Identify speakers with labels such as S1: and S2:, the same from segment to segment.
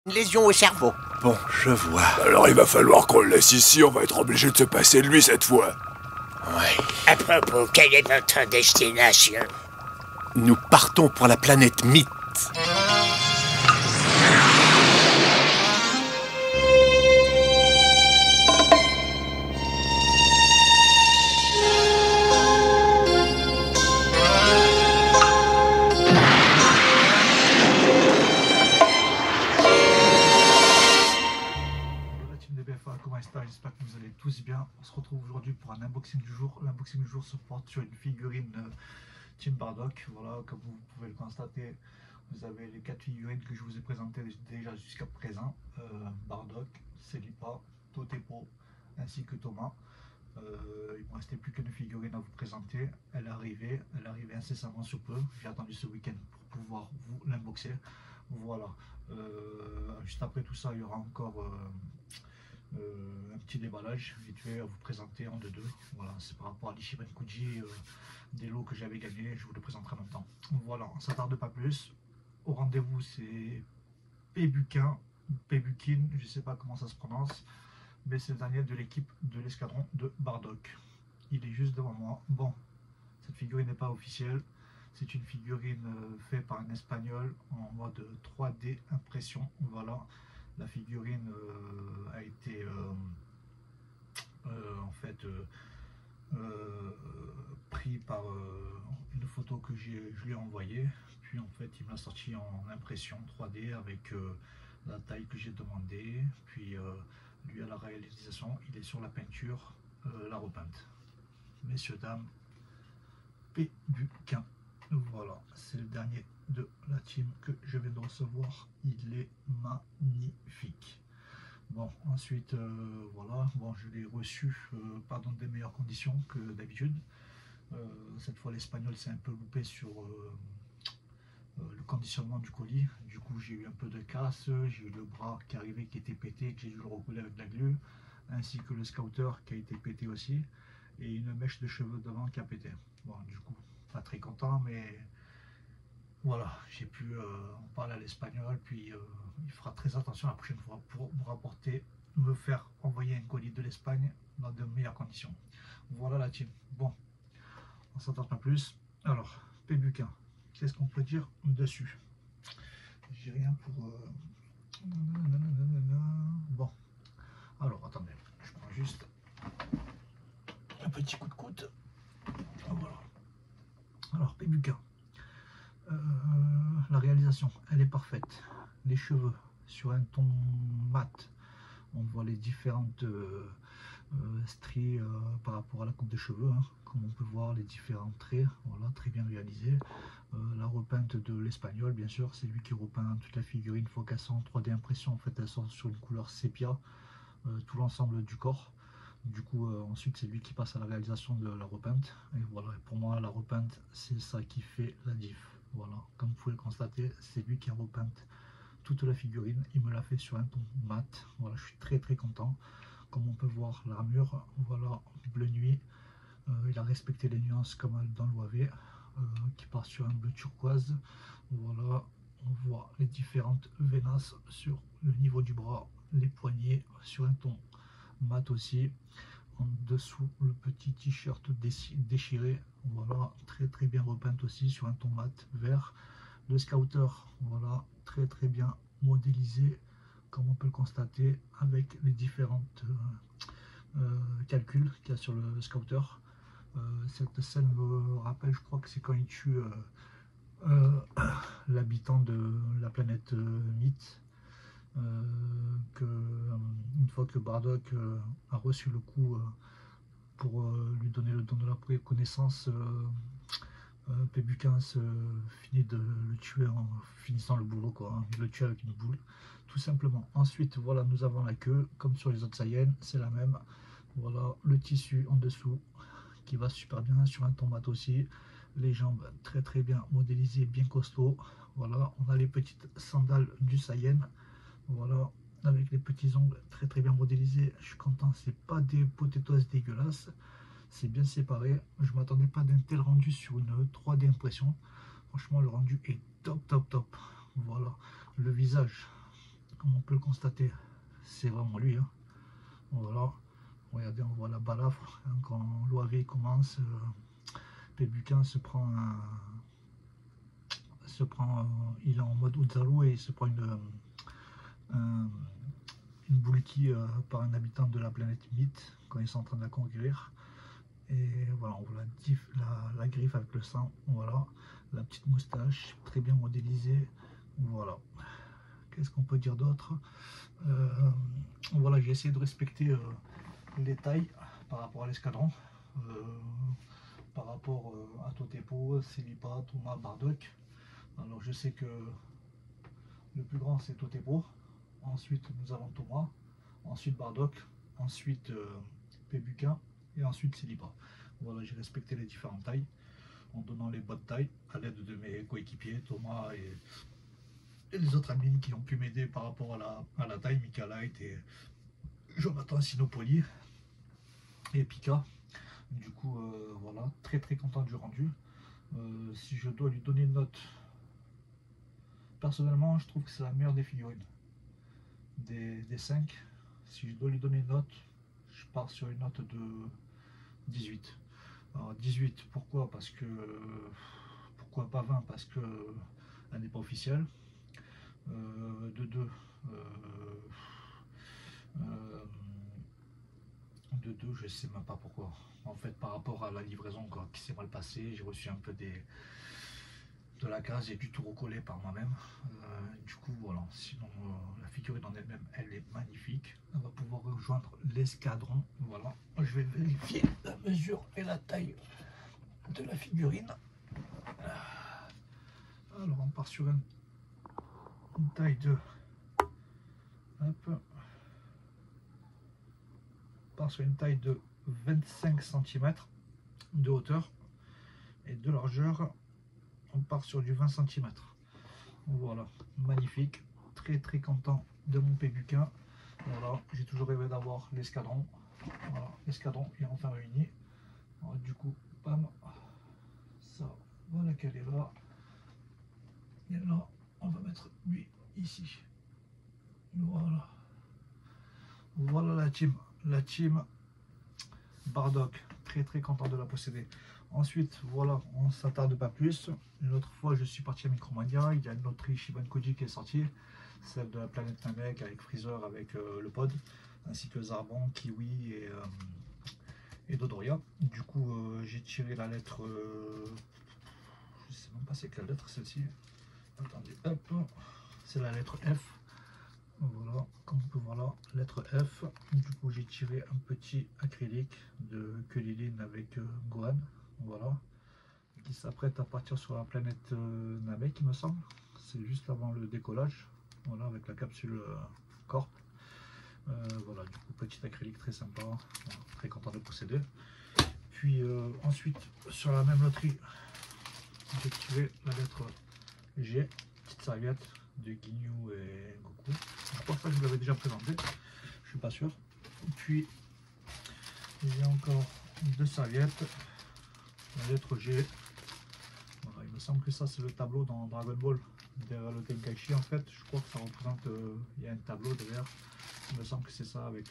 S1: Une lésion au cerveau.
S2: Bon, je vois.
S3: Alors il va falloir qu'on le laisse ici, on va être obligé de se passer de lui cette fois.
S2: Ouais.
S1: À propos, quelle est votre destination?
S2: Nous partons pour la planète Mythe.
S4: J'espère que vous allez tous bien. On se retrouve aujourd'hui pour un unboxing du jour. L'unboxing du jour se porte sur une figurine Team Bardock. Voilà, comme vous pouvez le constater, vous avez les 4 figurines que je vous ai présentées déjà jusqu'à présent. Bardock, Celipa, Totepo ainsi que Thomas. Il ne me restait plus qu'une figurine à vous présenter. Elle est arrivée incessamment sous peu. J'ai attendu ce week-end pour pouvoir vous l'unboxer. Voilà. Juste après tout ça, il y aura encore un petit déballage vite fait à vous présenter en deux. Voilà, c'est par rapport à l'Ishiban Kuji, des lots que j'avais gagnés, je vous le présenterai en même temps. Voilà, on s'attarde pas plus. Au rendez-vous, c'est Pébuquin, Pébukin, je sais pas comment ça se prononce, mais c'est le dernier de l'équipe de l'escadron de Bardock. Il est juste devant moi. Bon, cette figurine n'est pas officielle. C'est une figurine faite par un espagnol en mode 3D impression. Voilà, la figurine a été en fait pris par une photo que je lui ai envoyée. Puis en fait, il m'a sorti en impression 3D avec la taille que j'ai demandé. Puis lui à la réalisation, il est sur la peinture, la repeinte. Messieurs, dames, Pébuquin. Voilà, c'est le dernier de la team que je viens de recevoir. Il est magnifique. Bon, ensuite, voilà, bon, je l'ai reçu pas dans des meilleures conditions que d'habitude. Cette fois, l'espagnol s'est un peu loupé sur le conditionnement du colis. Du coup, j'ai eu un peu de casse. J'ai eu le bras qui arrivait qui était pété, que j'ai dû le recoller avec de la glu, ainsi que le scouter qui a été pété aussi, et une mèche de cheveux devant qui a pété. Bon, du coup, pas très content, mais voilà, j'ai pu en parler à l'espagnol, puis il fera très attention la prochaine fois pour me faire envoyer un colis de l'Espagne dans de meilleures conditions. Voilà la team. Bon, on s'entend pas plus. Alors, Pébuquin, qu'est-ce qu'on peut dire dessus? J'ai rien pour... Bon, alors attendez, je prends juste un petit coup de coude. Voilà. Alors, Pébuquin. La réalisation, elle est parfaite. Les cheveux sur un ton mat. On voit les différentes stries par rapport à la coupe de cheveux, hein. Comme on peut voir les différents traits, voilà, très bien réalisé. La repeinte de l'espagnol, bien sûr, c'est lui qui repeint toute la figurine. Faut qu'elle soit en 3D impression, en fait, elle sort sur une couleur sépia, tout l'ensemble du corps. Du coup, ensuite, c'est lui qui passe à la réalisation de la repeinte. Et voilà, pour moi, la repeinte, c'est ça qui fait la diff. Voilà, comme vous pouvez le constater, c'est lui qui a repeint toute la figurine. Il me l'a fait sur un ton mat. Voilà, je suis très très content. Comme on peut voir, l'armure, voilà, bleu nuit. Il a respecté les nuances comme dans l'OAV, qui part sur un bleu turquoise. Voilà, on voit les différentes veinasses sur le niveau du bras, les poignets sur un ton mat aussi. En dessous, le petit t-shirt déchiré, voilà, très très bien repeinte aussi sur un ton mat vert. Le scouter, voilà, très très bien modélisé, comme on peut le constater, avec les différentes calculs qu'il y a sur le scouter. Cette scène me rappelle, je crois que c'est quand il tue l'habitant de la planète Mythe. Une fois que Bardock a reçu le coup pour lui donner le don de la connaissance, Pébuquin finit de le tuer en finissant le boulot, quoi, hein. Il le tue avec une boule, tout simplement. Ensuite, voilà, nous avons la queue, comme sur les autres Saiyans, c'est la même. Voilà, le tissu en dessous qui va super bien sur un ton mat aussi. Les jambes très très bien modélisées, bien costaud. Voilà, on a les petites sandales du Saiyan. Voilà, avec les petits ongles très très bien modélisés. Je suis content, c'est pas des potatoes dégueulasses, c'est bien séparé. Je m'attendais pas d'un tel rendu sur une 3D impression. Franchement, le rendu est top top top. Voilà, le visage comme on peut le constater, c'est vraiment lui. Hein. Voilà, regardez, on voit la balafre. Hein, quand l'OAV commence, Pébuquin se prend il est en mode Ozaru et il se prend une boule qui par un habitant de la planète Mythe quand ils sont en train de la conquérir. Et voilà, on voit la griffe avec le sang, voilà, la petite moustache, très bien modélisée, voilà. Qu'est-ce qu'on peut dire d'autre? Voilà, j'ai essayé de respecter les tailles par rapport à l'escadron, par rapport à Totepo, Celipa, Thomas, Bardock. Alors je sais que le plus grand c'est Totepo, ensuite nous avons Thomas, ensuite Bardock, ensuite Pébuquin et ensuite Celipa. Voilà, j'ai respecté les différentes tailles en donnant les bonnes tailles à l'aide de mes coéquipiers Thomas et les autres admins qui ont pu m'aider par rapport à la taille, Mika Light et Jonathan Sinopoli et Pika. Du coup voilà, très content du rendu. Si je dois lui donner une note, personnellement je trouve que c'est la meilleure des figurines des 5. Si je dois lui donner une note, je pars sur une note de 18. Alors 18, pourquoi? Parce que pourquoi pas 20? Parce que elle n'est pas officielle. De 2, je sais même pas pourquoi. En fait, par rapport à la livraison quoi, qui s'est mal passée, j'ai reçu un peu de la case, j'ai dû tout recoller par moi-même. Du coup, voilà. Sinon, la figurine en elle-même, elle est magnifique. On va pouvoir rejoindre l'escadron. Voilà. Je vais vérifier la mesure et la taille de la figurine. Alors, on part sur une taille de... Hop. On part sur une taille de 25 cm de hauteur et de largeur. On part sur du 20 cm. Voilà, magnifique. Très content de mon Pébuquin. Voilà, j'ai toujours rêvé d'avoir l'escadron. Voilà, l'escadron est enfin réuni. Alors, du coup, bam, ça, voilà qu'elle est là. Et là, on va mettre lui ici. Voilà. Voilà la team Bardock. Très content de la posséder. Ensuite, voilà, on ne s'attarde pas plus. Une autre fois, je suis parti à Micromania. Il y a une autre Ichiban Koji qui est sortie, celle de la planète Namek avec Freezer, avec le pod, ainsi que Zarbon, Kiwi et Dodoria. Du coup, j'ai tiré la lettre. Je sais même pas c'est quelle lettre celle-ci. Attendez, hop, c'est la lettre F. Voilà, comme on peut voir là, lettre F. Du coup, j'ai tiré un petit acrylique de Kulilin avec Gohan. Voilà, qui s'apprête à partir sur la planète Namek, il me semble. C'est juste avant le décollage. Voilà, avec la capsule Corp. Voilà, du coup, petit acrylique très sympa. Voilà, très content de posséder. Puis ensuite, sur la même loterie, j'ai tiré la lettre G, petite serviette de Ginyu et Goku. Je pense pas que je vous l'avais déjà présenté, je suis pas sûr. Puis j'ai encore deux serviettes, la lettre G. Voilà, il me semble que ça c'est le tableau dans Dragon Ball derrière le Tenkaichi. En fait, je crois que ça représente, il y a un tableau derrière. Il me semble que c'est ça avec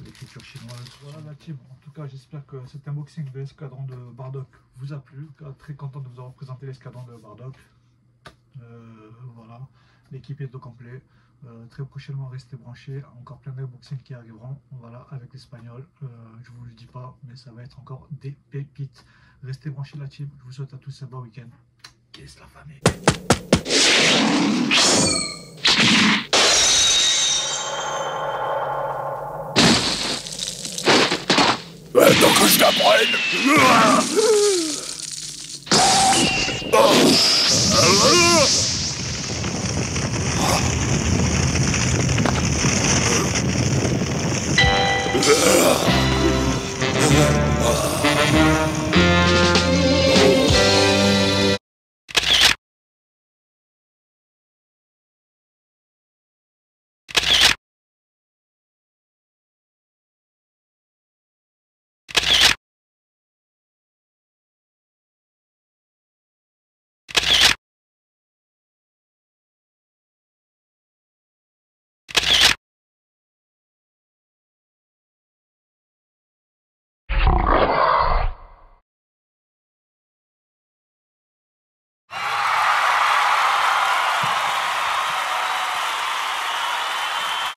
S4: l'écriture chinoise. Voilà la team. En tout cas, j'espère que cet unboxing de l'escadron de Bardock vous a plu. Très content de vous avoir présenté l'escadron de Bardock. Voilà, l'équipe est au complet. Très prochainement, restez branchés. Encore plein d'unboxings qui arriveront. Voilà, avec l'espagnol. Je vous le dis pas, mais ça va être encore des pépites. Restez branchés la team. Je vous souhaite à tous un bon week-end. Qu'est-ce la famille?
S3: Attends que je t'apprenne.